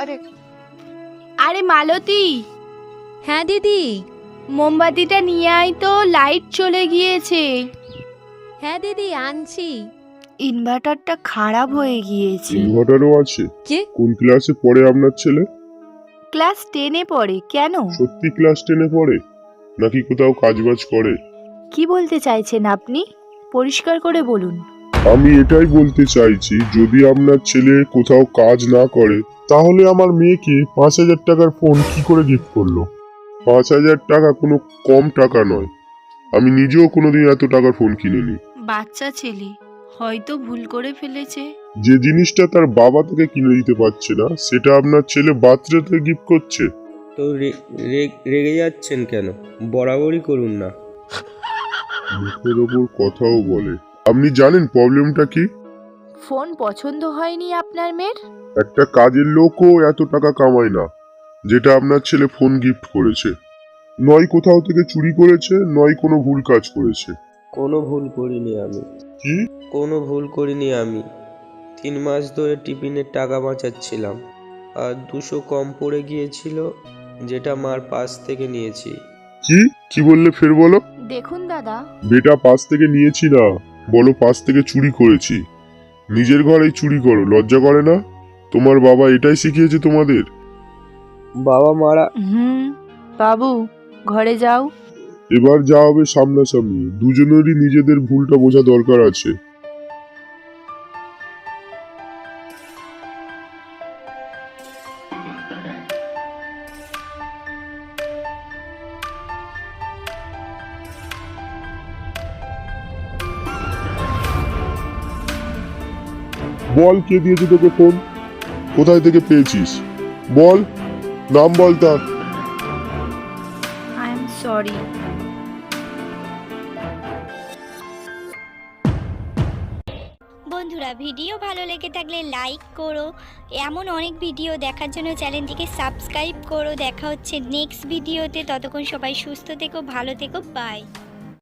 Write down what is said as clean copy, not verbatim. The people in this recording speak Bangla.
আরে আরে মালতী, হ্যাঁ দিদি। মোমবাতিটা নিয়ে আয় তো, লাইট চলে গিয়েছে। হ্যাঁ দিদি, আনছি। ইনভার্টারটা খারাপ হয়ে গিয়েছে। ইনভার্টারও আছে? কে? কোন ক্লাসে পড়ে আপনার ছেলে? ক্লাস 10-এ পড়ে। কেন? সত্যি ক্লাস 10-এ পড়ে নাকি কোথাও কাজবাজ করে? কি বলতে চাইছেন আপনি? পরিষ্কার করে বলুন। আমি এটাই বলতে চাইছি, যদি আপনার ছেলে কোথাও কাজ না করে তাহলে আমার মেয়েকে 5,000 টাকার ফোন কি করে গিফট করলো? 5,000 টাকা কোনো কম টাকা নয়। আমি নিজেও কোনোদিন এত টাকার ফোন কিনিনি। বাচ্চা ছেলে, হয়তো ভুল করে ফেলেছে। যে জিনিসটা তার বাবা তাকে কিনে দিতে পারছে না, সেটা আপনার ছেলে বার্থডেতে গিফট করছে। তো রেগে যাচ্ছেন কেন? বরাবরই করুন না। মুখের ওপর কথাও বলে। আপনি জানেন প্রবলেমটা কি? ফোন পছন্দ হয়নি আপনার মেয়ের? একটা কাজের লোকও এত টাকা কামায় না যেটা আপনার ছেলে ফোন গিফট করেছে। নয় কোথাও থেকে চুরি করেছে, নয় কোনো ভুল কাজ করেছে। কোনো ভুল করিনি আমি। কি? কোনো ভুল করিনি আমি। 3 মাস ধরে টিফিনের টাকা বাঁচাচ্ছিলাম, আর 200 কম পড়ে গিয়েছিল, যেটা মার পাশ থেকে নিয়েছি। কি কি বললে ফের বলো? দেখুন দাদা, বেটা পাশ থেকে নিয়েছি না, বলো পাশ থেকে চুরি করেছি। নিজের ঘরেই চুরি করো, লজ্জা করে না? তোমার বাবা এটাই শিখিয়েছে তোমাদের? বাবা মারা বাবু ঘরে যাও। এবার যা হবে সামনাসামনি, দুজনেরই নিজেদের ভুলটা বোঝা দরকার আছে। বল, কে দিয়েছে তোকে ফোন? কোথায় থেকে পেয়েছিস? বল, নাম বল তার। I am sorry. বন্ধুরা, ভিডিও ভালো লেগে থাকলে লাইক করো, এমন অনেক ভিডিও দেখার জন্য চ্যানেলটিকে সাবস্ক্রাইব করো। দেখা হচ্ছে নেক্সট ভিডিওতে, ততক্ষণ সবাই সুস্থ থেকো, ভালো থেকো, বাই।